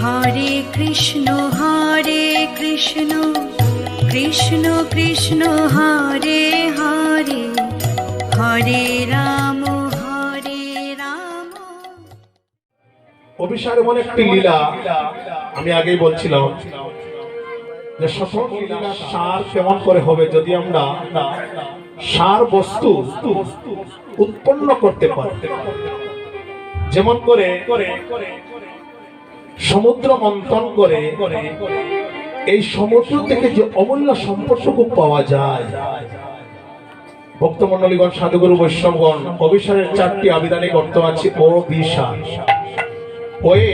হরে কৃষ্ণ কৃষ্ণ কৃষ্ণ হরে হরে হরে রাম। অভিসার এমন একটি লীলা, আমি আগেই বলছিলাম যে সকল লীলার সার কেমন করে হবে যদি আমরা সার বস্তু উৎপন্ন করতে পারি। যেমন করে সমুদ্র মন্থন করে এই সমুদ্র থেকে যে অমূল্য সম্পদটুকু পাওয়া যায়। ভক্তমণ্ডলীগণ, সাধুগুরু বৈষ্ণবগণ, অভিসারের 4টি আবিধানিক অর্থ আছে। অভিসার ওয়ে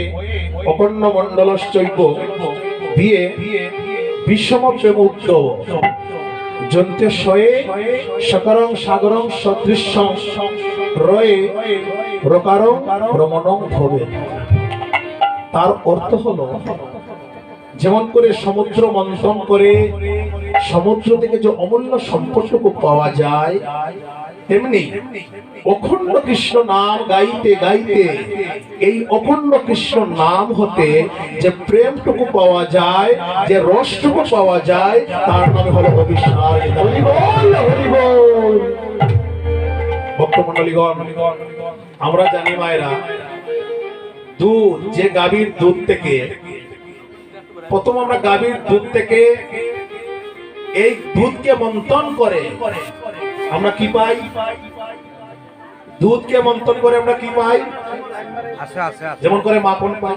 অকর্ণ মণ্ডলশ্চৈব বিয়ে বিষম প্রেমুদ্ধ জন্তে শয়ে সকরং সাগরং সদৃশ্যং রয়ে রকারং রমণং ভবে। তার অর্থ হলো, যেমন করে সমুদ্র মন্থন করে সমুদ্র থেকে যে অমূল্য সম্পদটুকু পাওয়া যায়, তেমনি অখণ্ড কৃষ্ণ নাম গাইতে গাইতে এই অখণ্ড কৃষ্ণ নাম হতে যে প্রেমটুকু পাওয়া যায়, যে রসটুকু পাওয়া যায়, তার নামে হলো অভিসার। ভক্তমণ্ডলীগণ, আমরা জানি মায়েরা, দুধ যে গাভীর দুধ থেকে প্রথম আমরা গাভীর দুধ থেকে এই দুধকে মন্থন করে আমরা কি পাই? দুধকে মন্থন করে আমরা কি পাই? যেমন করে মাখন পাই,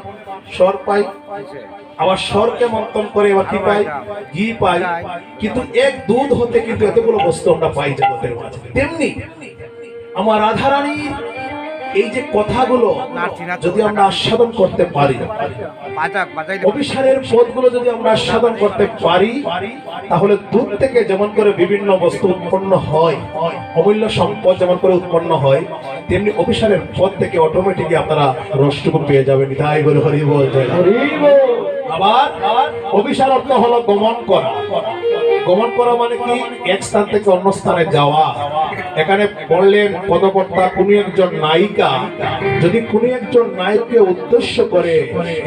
সর পাই, আবার সরকে মন্থন করে এবার কি পাই? ঘি পাই। কিন্তু এক দুধ হতে কিন্তু এতগুলো বস্তু আমরা পাই জগতের মাঝে। তেমনি আমার রাধারানী এই যে কথাগুলো যদি আমরা আস্বাদন করতে পারি, অভিসারের পদগুলো যদি আমরা আস্বাদন করতে পারি, তাহলে দুধ থেকে যেমন করে বিভিন্ন বস্তু উৎপন্ন হয়, অমূল্য সম্পদ যেমন করে উৎপন্ন হয়, তেমনি অভিসারের পদ থেকে অটোমেটিকলি আপনারা রসটুকু পেয়ে যাবেন। তাই বলে হরি বল, জয় হরি বল। আবার অভিসার অর্থ হলো গমন করা। গমন করা মানে কি? এক স্থান থেকে অন্য স্থানে যাওয়া। এখানে বললেন পদকর্তা কোন একজন নায়িকা যদি কোন একজন নায়ককে উদ্দেশ্য করে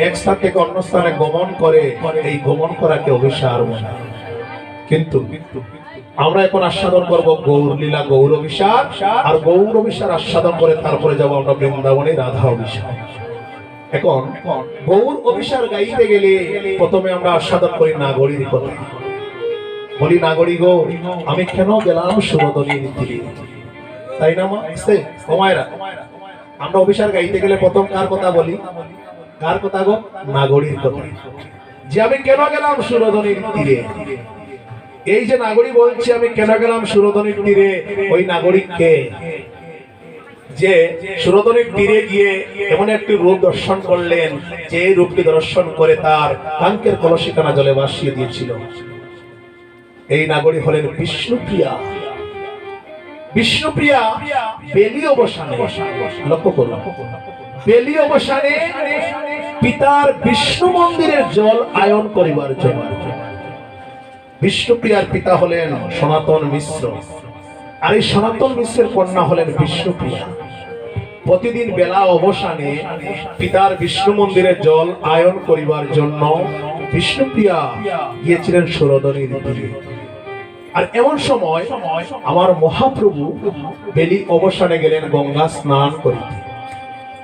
এক স্থান থেকে অন্য স্থানে গমন করে, এই গমন করাকে অভিসার বলে। কিন্তু আমরা এখন আস্বাদন করব গৌর লীলা, গৌর অভিসার। আর গৌর অভিসার আস্বাদন করে তারপরে যাব আমরা বৃন্দাবনে রাধা অভিসার। এখন গৌর অভিসার গাইতে গেলে প্রথমে আমরা আস্বাদন করি নাগরীর কথা। বলি, নাগরী গো, আমি কেন গেলাম সুরধনীর তীরে। তাই না মায়েরা? আমরা অভিসার গাইতে গেলে প্রথম কার কথা বলি? কার কথা গো? নাগরীর কথা। যে আমি কেন গেলাম সুরধনীর তীরে। এই যে নাগরী বলছি আমি কেন গেলাম সুরধনীর তীরে, ওই নাগরিককে যে সুরধনীর তীরে গিয়ে এমন একটি রূপ দর্শন করলেন, যে এই রূপটি দর্শন করে তার কাঙ্কের কলসিখানা জলে ভাসিয়ে দিয়েছিল। এই নাগরী হলেন বিষ্ণুপ্রিয়া। বিষ্ণুপ্রিয়া বেলি অবসানে, লক্ষ্য করুন, বেলি অবসানে পিতার বিষ্ণু মন্দিরের জল আয়ন করিবার জন্য। বিষ্ণুপ্রিয়ার পিতা হলেন সনাতন মিশ্র, আর এই সনাতন মিশ্রের কন্যা হলেন বিষ্ণুপ্রিয়া। প্রতিদিন বেলা অবসানে পিতার বিষ্ণু মন্দিরের জল আয়ন করিবার জন্য বিষ্ণুপ্রিয়া গিয়েছিলেন সুরধনীর তীরে। আর এমন সময় আমার মহাপ্রভু বেলি অবসানে গেলেন গঙ্গা স্নান করিতে।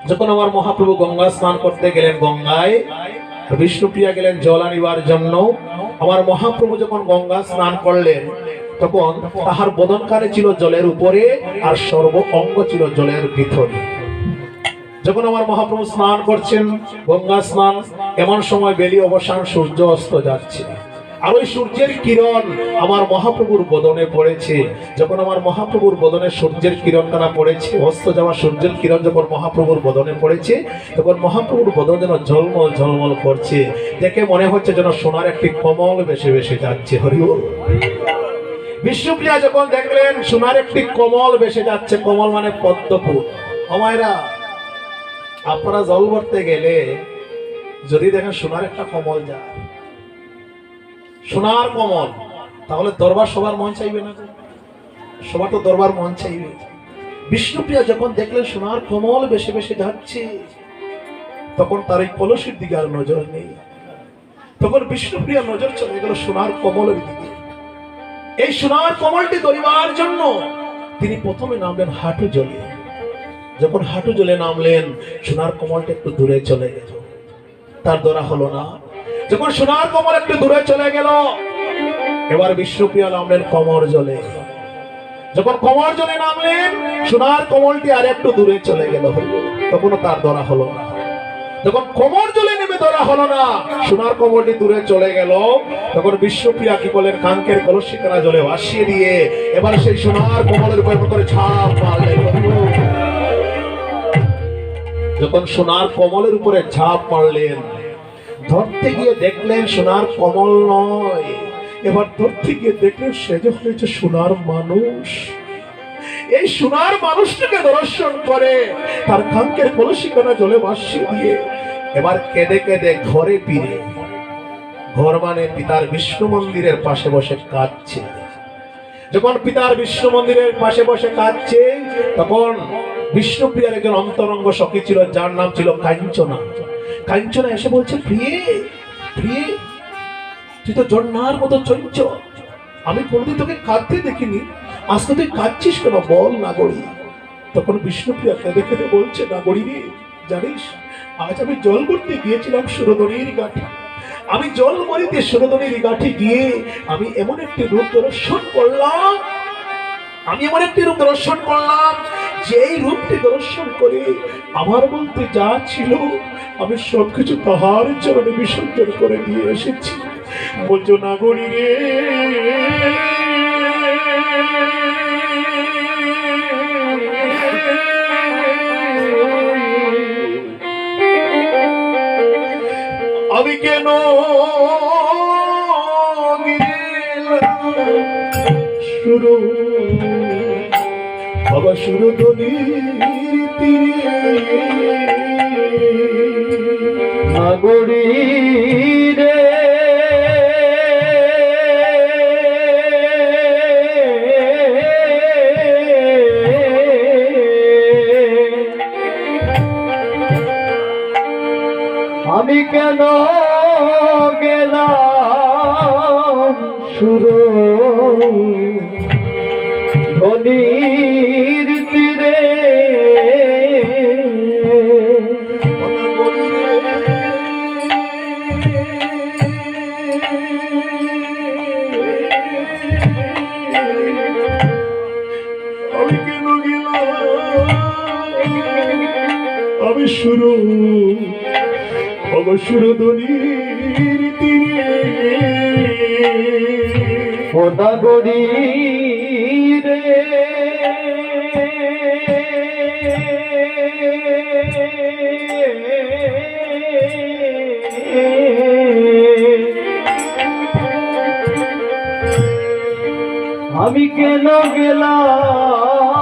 যখন আমার মহাপ্রভু গঙ্গা স্নান করতে গেলেন গঙ্গায়, বিষ্ণুপ্রিয়া গেলেন জল আনিবার জন্য। আমার মহাপ্রভু যখন গঙ্গা স্নান করলেন, তখন তাহার বদনকারে ছিল জলের উপরে, আর সর্ব অঙ্গ ছিল জলের ভিতরে। যখন আমার মহাপ্রভু স্নান করছেন গঙ্গা স্নান, এমন সময় বেলি অবসান, সূর্য অস্ত যাচ্ছে, আর ওই সূর্যের কিরণ আমার মহাপ্রভুর বদনে পড়েছে। যখন আমার মহাপ্রভুর বদনে সূর্যের কিরণ কানা পড়েছে, অস্ত যাওয়া সূর্যের কিরণ যখন মহাপ্রভুর বদনে পড়েছে, তখন মহাপ্রভুর বদন যেন ঝলমল ঝলমল করছে। দেখে মনে হচ্ছে যেন সোনার একটি কমল ভেসে ভেসে যাচ্ছে। হরি বল। বিষ্ণুপ্রিয়া যখন দেখলেন সোনার একটি কমল ভেসে যাচ্ছে, কমল মানে পদ্ম ফুল। আমায়রা, আপনারা জল ভরতে গেলে যদি দেখেন সোনার একটা কমল যায়, সোনার কমল, তাহলে দরবার সবার মন চাইবে না? সবার তো দরবার মন চাইবে। বিষ্ণুপ্রিয়া যখন দেখলেন সোনার কমল ভেসে ভেসে যাচ্ছে, তখন তার এই কলসির দিকে আর নজর নেই। তখন বিষ্ণুপ্রিয়া নজর চলে গেল সোনার কমলের দিকে। এই সোনার কমলটি ধরিবার জন্য তিনি প্রথমে নামলেন হাঁটু জলে। যখন হাঁটু জলে নামলেন, সোনার কমলটা একটু দূরে চলে গেল, তার ধরা হলো না। যখন সোনার কমল একটু দূরে চলে গেল, এবার বিষ্ণুপ্রিয়া নামলেন কমর জলে। যখন কমর জলে নামলেন, সোনার কমলটি আর একটু দূরে চলে গেল, তখনও তার ধরা হলো না। যখন কমর জলে নেমে ধরা হলো না, সোনার কমলটি দূরে চলে গেল, তখন বিষ্ণুপ্রিয়া কি বলেন, কাঙ্কের কলসিখানা জলে ভাসিয়ে দিয়ে এবার সেই সোনার কমলের উপর করে ছাপ মারলেন। যখন সোনার কমলের উপরে ঝাঁপ মারলেন, ধরতে গিয়ে দেখলেন সোনার কমল নয়, এবার ধরতে গিয়ে দেখলেন সে যে হয়েছে সোনার মানুষ। এই সোনার মানুষটাকে দর্শন করে তার কাঙ্কের কলসিখানা জলে ভাসিয়ে দিয়ে এবার কেঁদে কেঁদে ঘরে ফিরে, ঘর মানে পিতার বিষ্ণু মন্দিরের পাশে বসে কাঁদছে। যখন পিতার বিষ্ণু মন্দিরের পাশে বসে কাঁদছে, তখন বিষ্ণুপ্রিয়ার একজন অন্তরঙ্গ সখী ছিল, যার নাম ছিল কাঞ্চনা। কাঞ্চনা এসে বলছে, প্রিয়ে প্রিয়ে, তুই তো জন্নার মতো চঞ্চল, আমি কোনদিন তোকে কাঁদতে দেখিনি, আজকে তুই কাঁদছিস কেন, বল নাগরী। তখন বিষ্ণুপ্রিয়া কেঁদে কেঁদে বলছে, নাগরী রে, জানিস আজ আমি জল করতে গিয়েছিলাম সুরধনীর ঘাটে। আমি জল মরিতে সুরধনীর ঘাটে গিয়ে আমি এমন একটি রূপ দর্শন করলাম, যেই রূপটি দর্শন করে আমার বলতে যা ছিল আমি সবকিছু তাহার চরণে বিসর্জন করে দিয়ে এসেছি। বলছো নাগরী রে, আমি কেন শুরু বাবা সুরধনীর তীরে, নাগরী রে, আমি কেন গেলাম সুরধনীর তীরে, আমি কেন গেলাম, আমি শুরু সুরধনীর তীরে। ও নাগরী রে, আমি কেন গেলাম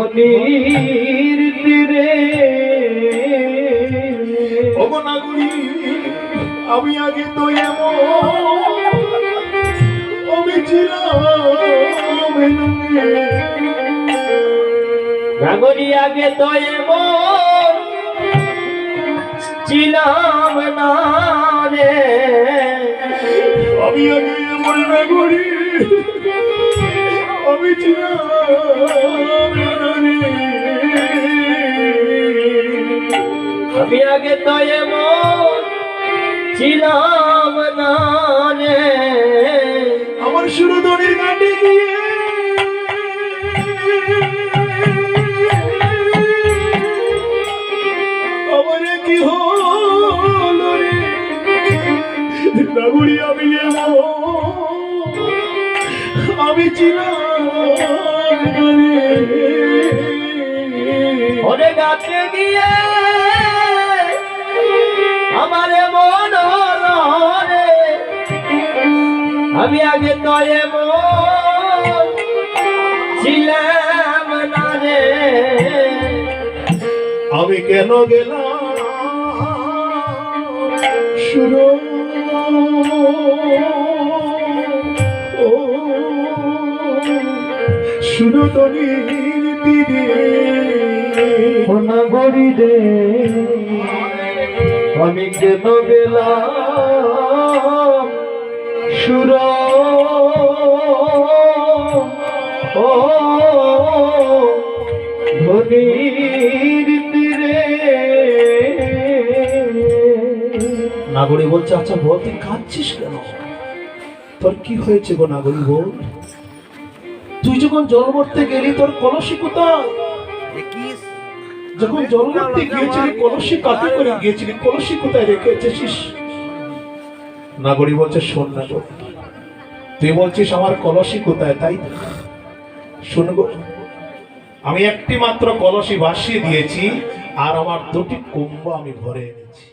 সুরধনীর তীরে। ওগো নাগরী, আমি আগে তো এমন আমি ছিলাম, নাগরী আগে তো এমন ছিলাম না রে, আমি আগে এমন নাগরী আমি ছিলাম না রে, আমি আগে তো এমন ছিলাম না রে। আমার সুরধনীর ঘাটে গিয়ে আমার কি হলো রে নাগরী, আমি এমন আমি ছিলাম না রে। ওরে গাছে গিয়ে আমার মন রে, আমি আগে তো এমন ছিলাম না রে। আমি কেন গেলাম শুরু সুরধনীর তীরে। ও নাগরি রে আমি কেন গেলাম সুর ও ধনির তীরে। নাগরী বলছে, আচ্ছা বল তুই কাঁদছিস কেন, তোর কি হয়েছে গো নাগরী বল? তুই যখন জল ভরতে গেলি তোর কলসি কোথায়? যখন জল ভরতে গিয়েছিলি কলসি কাটি করে গিয়েছিলি, কলসি কোথায় রেখে এসেছিস? নাগরী বলছে, শোন না গো, তুই বলছিস আমার কলসি কোথায়, তাই তো? শোন গো, আমি একটি মাত্র কলসি ভাসিয়ে দিয়েছি আর আমার দুটি কুম্ভ আমি ভরে এনেছি।